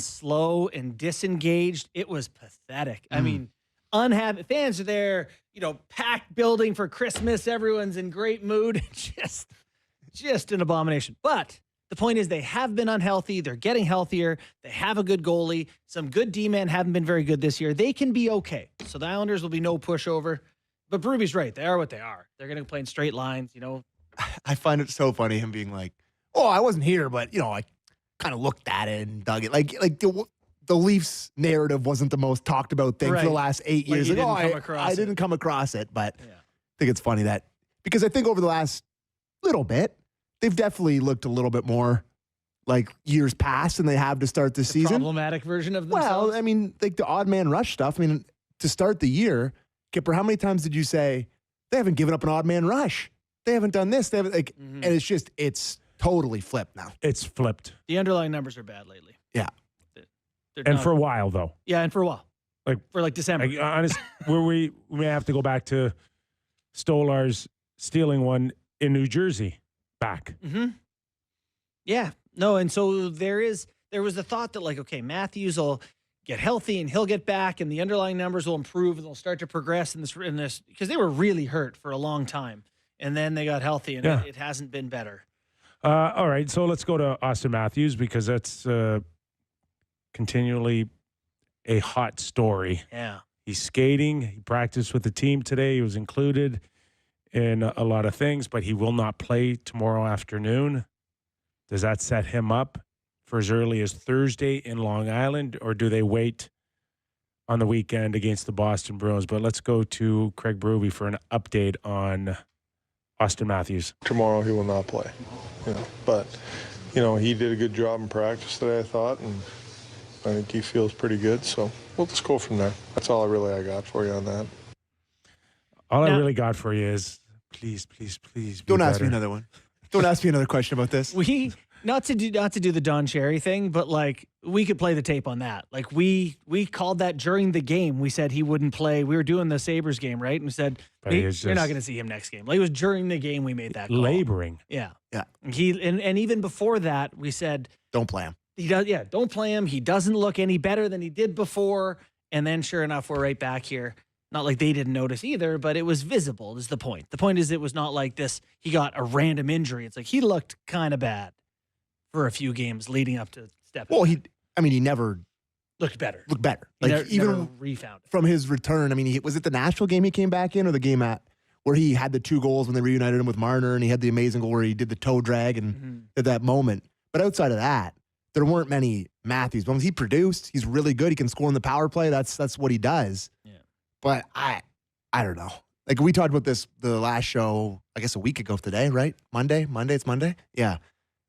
slow and disengaged. It was pathetic. I mean, unhappy fans are there, packed building for Christmas. Everyone's in great mood. Just an abomination. But the point is they have been unhealthy. They're getting healthier. They have a good goalie. Some good D-men haven't been very good this year. They can be okay. So the Islanders will be no pushover. But Berube's right. They are what they are. They're going to play in straight lines, I find it so funny him being like, "Oh, I wasn't here, but I kind of looked at it and dug it." Like the Leafs narrative wasn't the most talked about thing for the last 8 years. you didn't come I across didn't come across it, but Yeah. I think it's funny that because I think over the last little bit, they've definitely looked a little bit more like years past than they have to start the season. Problematic version of themselves. Well, I mean, like the odd man rush stuff. I mean, to start the year, Kipper, how many times did you say they haven't given up an odd man rush? They haven't done this. They haven't and it's totally flipped now. It's flipped. The underlying numbers are bad lately. Yeah. They're And not- for a while, though. Yeah, and for a while. For December. Honest, where we may have to go back to Stolar's stealing one in New Jersey back. Mm-hmm. Yeah. No, and so there was the thought that okay, Matthews will get healthy and he'll get back and the underlying numbers will improve and they'll start to progress in this because they were really hurt for a long time. And then they got healthy and it hasn't been better. All right, so let's go to Austin Matthews because that's continually a hot story. Yeah. He's skating. He practiced with the team today. He was included in a lot of things, but he will not play tomorrow afternoon. Does that set him up for as early as Thursday in Long Island, or do they wait on the weekend against the Boston Bruins? But let's go to Craig Berube for an update on Austin Matthews. Tomorrow he will not play, but he did a good job in practice today, I thought, and I think he feels pretty good. So we'll just go from there. That's all I got for you on that. All I really got for you is please be Don't ask me better. another one. Don't ask me another question about this. We not to do the Don Cherry thing, but we could play the tape on that. We called that during the game. We said he wouldn't play. We were doing the Sabres game, right? And we said you're not going to see him next game. It was during the game we made that call. Laboring. Yeah. Yeah. And even before that, we said Don't play him. he does. Yeah, don't play him. He doesn't look any better than he did before. And then, sure enough, we're right back here. Not like they didn't notice either, but it was visible. Is the point? The point is, it was not like this. He got a random injury. It's he looked kind of bad for a few games leading up to stepping. Well, back. he never looked better. looked better. He never Even refound it. from his return, was it the Nashville game he came back in, or the game where he had the 2 goals when they reunited him with Marner, and he had the amazing goal where he did the toe drag and at that moment. But outside of that, there weren't many Matthews moments. He produced. He's really good. He can score in the power play. That's what he does. Yeah. But I don't know. We talked about this the last show, I guess a week ago today, right? Monday. It's Monday. Yeah.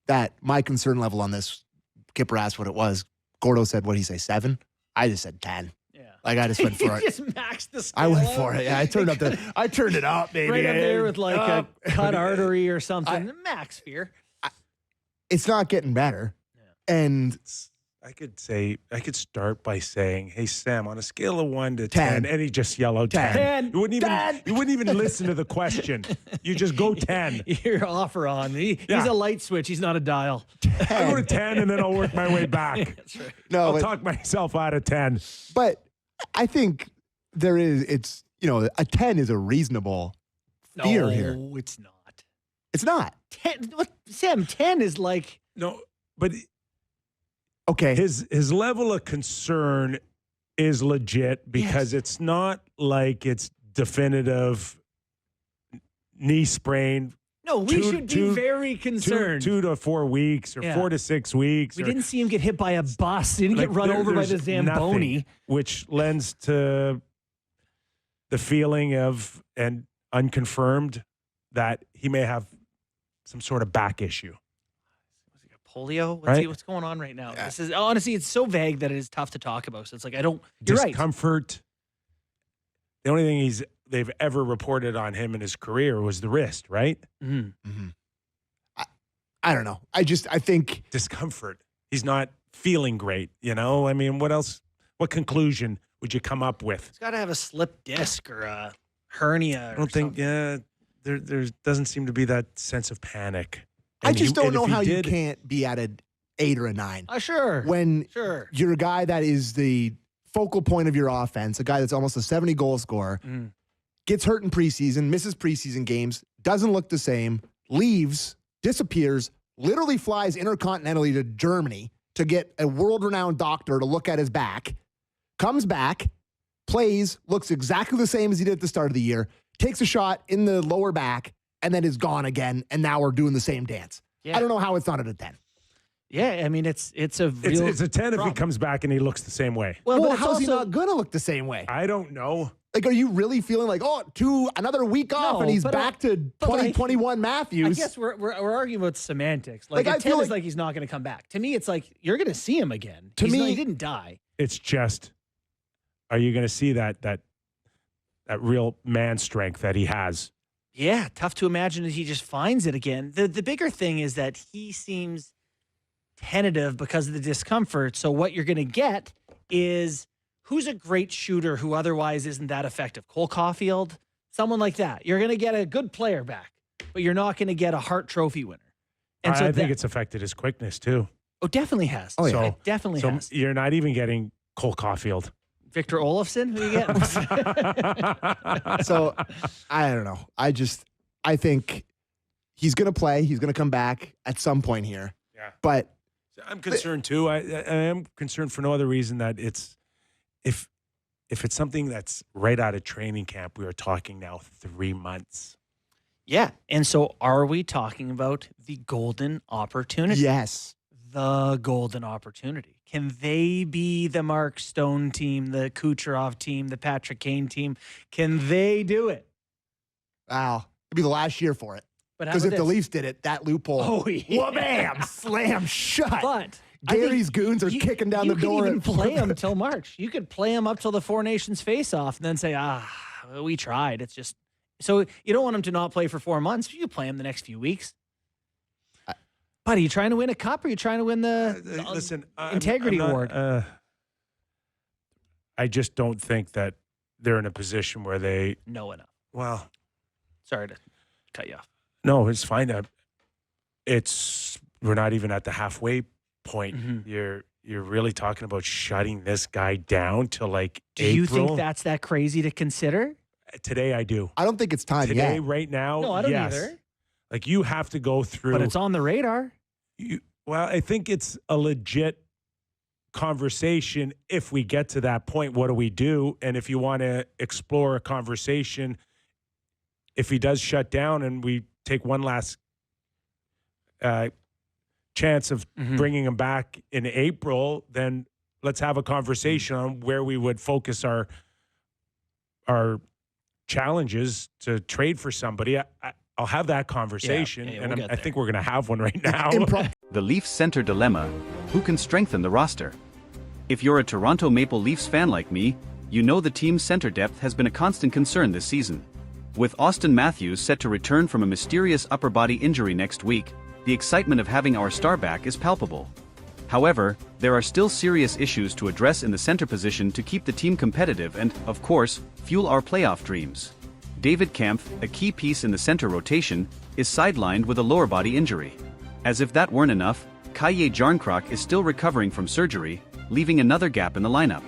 That my concern level on this, Kipper asked what it was. Gordo said, what did he say, 7? I just said 10. Yeah. I just went for He it. just maxed the scale I went out. for it. Yeah, I turned it up, baby. Right up there with a cut artery or something. I- Max fear. It's not getting better. Yeah. And I could start by saying, "Hey Sam, on a scale of 1 to 10," 10. and he just yell out 10. 10. You wouldn't even listen to the question. You just go 10. Your offer on. He's a light switch. He's not a dial. I go to 10 and then I'll work my way back. That's right. no, I'll but, talk myself out of 10. but I think it's a 10 is a reasonable fear here. No, it's not. It's not. 10. What, Sam? 10 is No, but Okay. his level of concern is legit because it's not like it's definitive knee sprain. no. We Two- should be two- very concerned. 2 to 4 weeks or Yeah. 4 to 6 weeks. We or- didn't see him get hit by a bus. He didn't get run over by the there's Zamboni. nothing, which lends to the feeling of, and unconfirmed, that he may have some sort of back issue. Polio? Right. What's going on right now? Yeah. This is honestly, it's so vague that it is tough to talk about. So it's I don't. You're right. Discomfort. The only thing they've ever reported on him in his career was the wrist, right? Mhm. I don't know. I think Discomfort. He's not feeling great, what else? What conclusion would you come up with? He's got to have a slip disc or a hernia. I don't think, there doesn't seem to be that sense of panic. I And just he- don't and know if he how you did- can't be at 8 or a 9. Sure. When Sure. you're a guy that is the focal point of your offense, a guy that's almost a 70-goal scorer, gets hurt in preseason, misses preseason games, doesn't look the same, leaves, disappears, literally flies intercontinentally to Germany to get a world-renowned doctor to look at his back, comes back, plays, looks exactly the same as he did at the start of the year, takes a shot in the lower back, and then is gone again, and now we're doing the same dance. Yeah. I don't know how it's not at a 10. Yeah, I mean, it's a real It's a 10 if problem. he comes back and he looks the same way. Well, but Well, it's how's he also- not going to look the same way? I don't know. Like, are you really feeling like, another week off No, and he's but back to 2021 Matthews? I guess we're arguing about semantics. Like, Like, I a 10 feel is like- like he's not going to come back. To me, it's like you're going to see him again. To me- he didn't die. It's just, are you going to see that real man strength that he has? Yeah, tough to imagine that he just finds it again. The bigger thing is that he seems tentative because of the discomfort. So what you're going to get is who's a great shooter who otherwise isn't that effective? Cole Caulfield, someone like that. You're going to get a good player back, but you're not going to get a Hart Trophy winner. And so I think it's affected his quickness too. definitely has. Oh, yeah. So- It definitely So has. you're not even getting Cole Caulfield. Victor Olofsson, who you get? So, I don't know. I think he's going to play. He's going to come back at some point here. Yeah. But I'm concerned too. I am concerned for no other reason that it's if it's something that's right out of training camp, we are talking now 3 months. Yeah. And so are we talking about the golden opportunity? yes. The golden opportunity. Can they be the Mark Stone team, the Kucherov team, the Patrick Kane team? Can they do it? Wow. It'd be the last year for it. But how Because if about the this? Leafs did it, that loophole. Oh, yeah. Wha-bam! Slam shut. But I think Gary's goons are kicking down the door. You can even at play Florida. them till March. You could play them up till the Four Nations face-off and then say, we tried. It's just so you don't want them to not play for 4 months. You play them the next few weeks. But are you trying to win a cup or are you trying to win the Listen, integrity I'm not, award? I just don't think that they're in a position where they. No enough. Well, Sorry to cut you off. no, it's fine. We're not even at the halfway point. Mhm. You're really talking about shutting this guy down till like Do April. you think that's that crazy to consider? Today I do. I don't think it's time Today, yet. right now, No, I don't yes. either. Like you have to go through. But it's on the radar. Well, I think it's a legit conversation. If we get to that point, what do we do? And if you want to explore a conversation, if he does shut down and we take one last chance of bringing him back in April, then let's have a conversation on where we would focus our challenges to trade for somebody. I'll have that conversation, yeah, and we'll get I think there. we're going to have one right now. The Leafs center dilemma: who can strengthen the roster? If you're a Toronto Maple Leafs fan like me, you know the team's center depth has been a constant concern this season. With Austin Matthews set to return from a mysterious upper body injury next week, the excitement of having our star back is palpable. However, there are still serious issues to address in the center position to keep the team competitive and, of course, fuel our playoff dreams. David Kampf, a key piece in the center rotation, is sidelined with a lower body injury. As if that weren't enough, Kaye Jarnkrok is still recovering from surgery, leaving another gap in the lineup.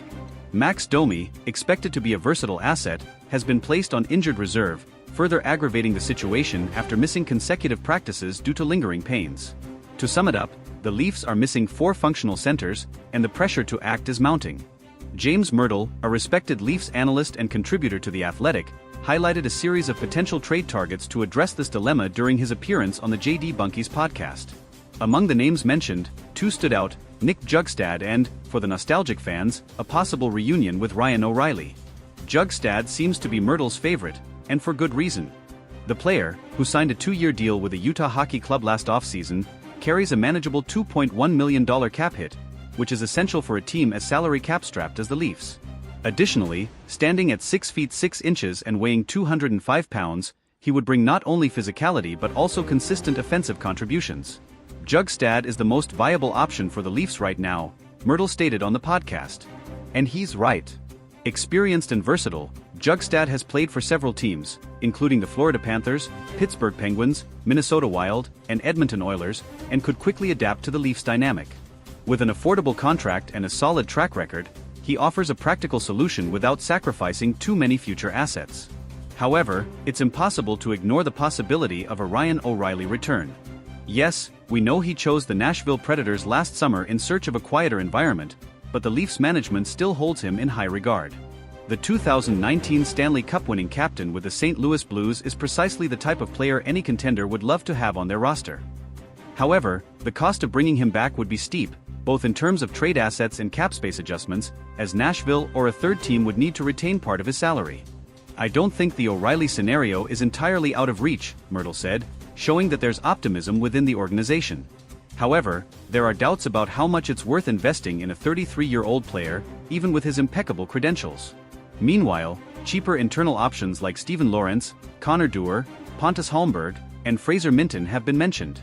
Max Domi, expected to be a versatile asset, has been placed on injured reserve, further aggravating the situation after missing consecutive practices due to lingering pains. To sum it up, the Leafs are missing 4 functional centers, and the pressure to act is mounting. James Myrtle, a respected Leafs analyst and contributor to The Athletic, highlighted a series of potential trade targets to address this dilemma during his appearance on the JD Bunkies podcast. Among the names mentioned, 2 stood out: Nick Jugstad and, for the nostalgic fans, a possible reunion with Ryan O'Reilly. Jugstad seems to be Myrtle's favorite, and for good reason. The player, who signed a 2-year deal with the Utah Hockey Club last offseason, carries a manageable $2.1 million cap hit, which is essential for a team as salary cap-strapped as the Leafs. Additionally, standing at 6 feet 6 inches and weighing 205 pounds, he would bring not only physicality but also consistent offensive contributions. Jugstad is the most viable option for the Leafs right now, Myrtle stated on the podcast. And he's right. Experienced and versatile, Jugstad has played for several teams, including the Florida Panthers, Pittsburgh Penguins, Minnesota Wild, and Edmonton Oilers, and could quickly adapt to the Leafs' dynamic. With an affordable contract and a solid track record, he offers a practical solution without sacrificing too many future assets. However, it's impossible to ignore the possibility of a Ryan O'Reilly return. Yes, we know he chose the Nashville Predators last summer in search of a quieter environment, but the Leafs management still holds him in high regard. The 2019 Stanley Cup winning captain with the St. Louis Blues is precisely the type of player any contender would love to have on their roster. However, the cost of bringing him back would be steep, both in terms of trade assets and cap space adjustments, as Nashville or a third team would need to retain part of his salary. I don't think the O'Reilly scenario is entirely out of reach, Myrtle said, showing that there's optimism within the organization. However, there are doubts about how much it's worth investing in a 33-year-old player, even with his impeccable credentials. Meanwhile, cheaper internal options like Steven Lorentz, Connor Dewar, Pontus Holmberg, and Fraser Minten have been mentioned.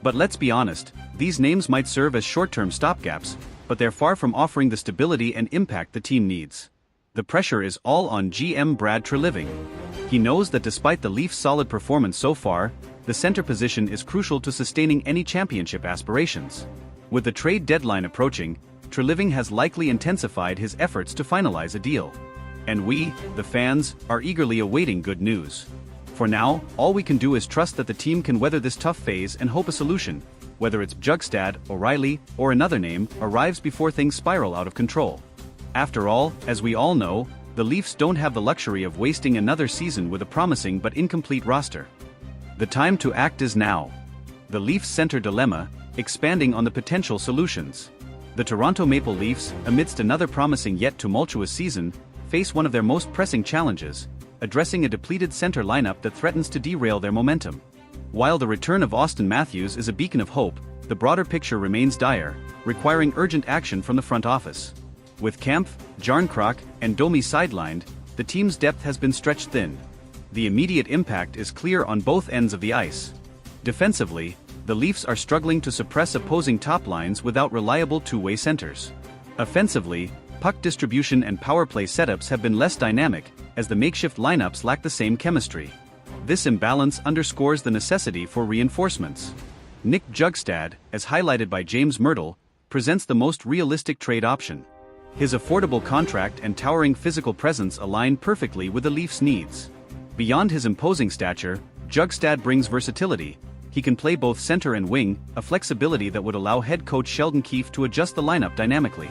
But let's be honest, these names might serve as short-term stopgaps, but they're far from offering the stability and impact the team needs. The pressure is all on GM Brad Treliving. He knows that despite the Leafs' solid performance so far, the center position is crucial to sustaining any championship aspirations. With the trade deadline approaching, Treliving has likely intensified his efforts to finalize a deal. And we, the fans, are eagerly awaiting good news. For now, all we can do is trust that the team can weather this tough phase and hope a solution, whether it's Bjugstad, O'Reilly, or another name, arrives before things spiral out of control. After all, as we all know, the Leafs don't have the luxury of wasting another season with a promising but incomplete roster. The time to act is now. The Leafs center dilemma, expanding on the potential solutions. The Toronto Maple Leafs, amidst another promising yet tumultuous season, face one of their most pressing challenges, addressing a depleted center lineup that threatens to derail their momentum. While the return of Auston Matthews is a beacon of hope, the broader picture remains dire, requiring urgent action from the front office. With Kampf, Jarnkrok, and Domi sidelined, the team's depth has been stretched thin. The immediate impact is clear on both ends of the ice. Defensively, the Leafs are struggling to suppress opposing top lines without reliable two-way centers. Offensively, puck distribution and power play setups have been less dynamic, as the makeshift lineups lack the same chemistry. This imbalance underscores the necessity for reinforcements. Nick Bjugstad, as highlighted by James Myrtle, presents the most realistic trade option. His affordable contract and towering physical presence align perfectly with the Leafs' needs. Beyond his imposing stature, Bjugstad brings versatility. He can play both center and wing, a flexibility that would allow head coach Sheldon Keefe to adjust the lineup dynamically.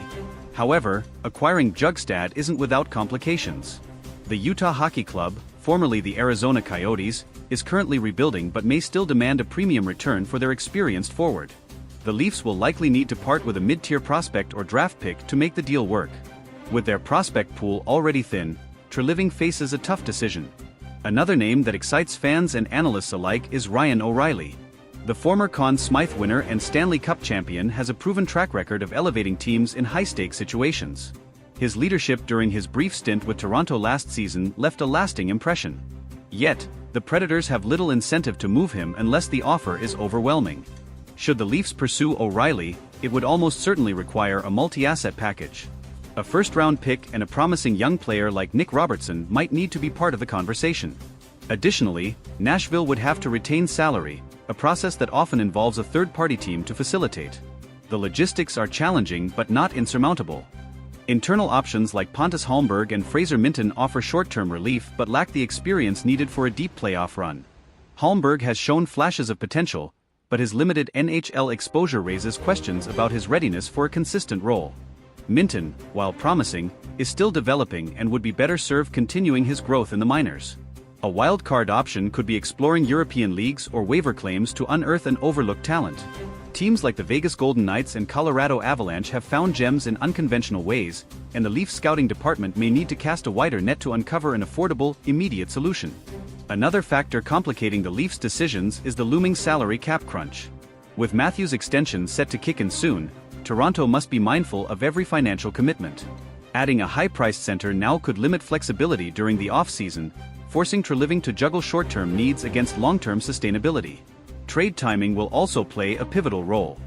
However, acquiring Bjugstad isn't without complications. The Utah Hockey Club, formerly the Arizona Coyotes, is currently rebuilding but may still demand a premium return for their experienced forward. The Leafs will likely need to part with a mid-tier prospect or draft pick to make the deal work. With their prospect pool already thin, Treliving faces a tough decision. Another name that excites fans and analysts alike is Ryan O'Reilly. The former Conn Smythe winner and Stanley Cup champion has a proven track record of elevating teams in high-stakes situations. His leadership during his brief stint with Toronto last season left a lasting impression. Yet, the Predators have little incentive to move him unless the offer is overwhelming. Should the Leafs pursue O'Reilly, it would almost certainly require a multi-asset package. A first-round pick and a promising young player like Nick Robertson might need to be part of the conversation. Additionally, Nashville would have to retain salary, a process that often involves a third-party team to facilitate. The logistics are challenging but not insurmountable. Internal options like Pontus Holmberg and Fraser Minten offer short-term relief but lack the experience needed for a deep playoff run. Holmberg has shown flashes of potential, but his limited NHL exposure raises questions about his readiness for a consistent role. Minten, while promising, is still developing and would be better served continuing his growth in the minors. A wild-card option could be exploring European leagues or waiver claims to unearth an overlooked talent. Teams like the Vegas Golden Knights and Colorado Avalanche have found gems in unconventional ways, and the Leafs scouting department may need to cast a wider net to uncover an affordable, immediate solution. Another factor complicating the Leafs' decisions is the looming salary cap crunch. With Matthews' extension set to kick in soon, Toronto must be mindful of every financial commitment. Adding a high-priced center now could limit flexibility during the off-season, forcing Treliving to juggle short-term needs against long-term sustainability. Trade timing will also play a pivotal role.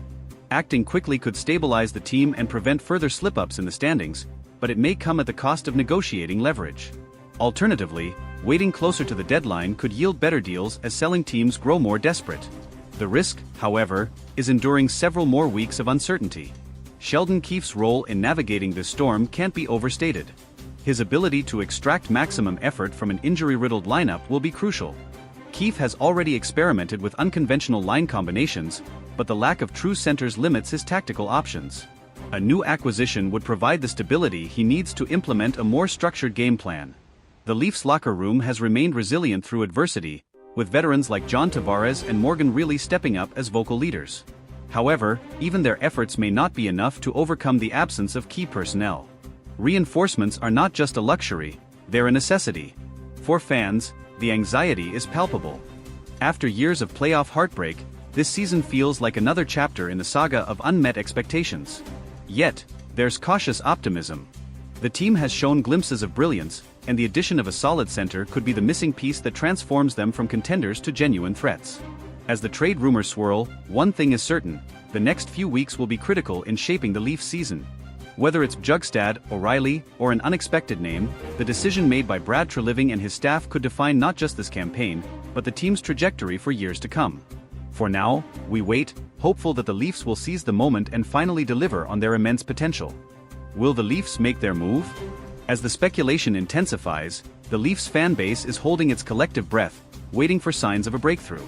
Acting quickly could stabilize the team and prevent further slip-ups in the standings, but it may come at the cost of negotiating leverage. Alternatively, waiting closer to the deadline could yield better deals as selling teams grow more desperate. The risk, however, is enduring several more weeks of uncertainty. Sheldon Keefe's role in navigating this storm can't be overstated. His ability to extract maximum effort from an injury-riddled lineup will be crucial. Keefe has already experimented with unconventional line combinations, but the lack of true centers limits his tactical options. A new acquisition would provide the stability he needs to implement a more structured game plan. The Leafs locker room has remained resilient through adversity, with veterans like John Tavares and Morgan Rielly stepping up as vocal leaders. However, even their efforts may not be enough to overcome the absence of key personnel. Reinforcements are not just a luxury, they're a necessity. For fans, the anxiety is palpable. After years of playoff heartbreak, this season feels like another chapter in the saga of unmet expectations. Yet, there's cautious optimism. The team has shown glimpses of brilliance, and the addition of a solid center could be the missing piece that transforms them from contenders to genuine threats. As the trade rumors swirl, one thing is certain: the next few weeks will be critical in shaping the Leafs season. Whether it's Bjugstad, O'Reilly, or an unexpected name, the decision made by Brad Treliving and his staff could define not just this campaign, but the team's trajectory for years to come. For now, we wait, hopeful that the Leafs will seize the moment and finally deliver on their immense potential. Will the Leafs make their move? As the speculation intensifies, the Leafs fan base is holding its collective breath, waiting for signs of a breakthrough.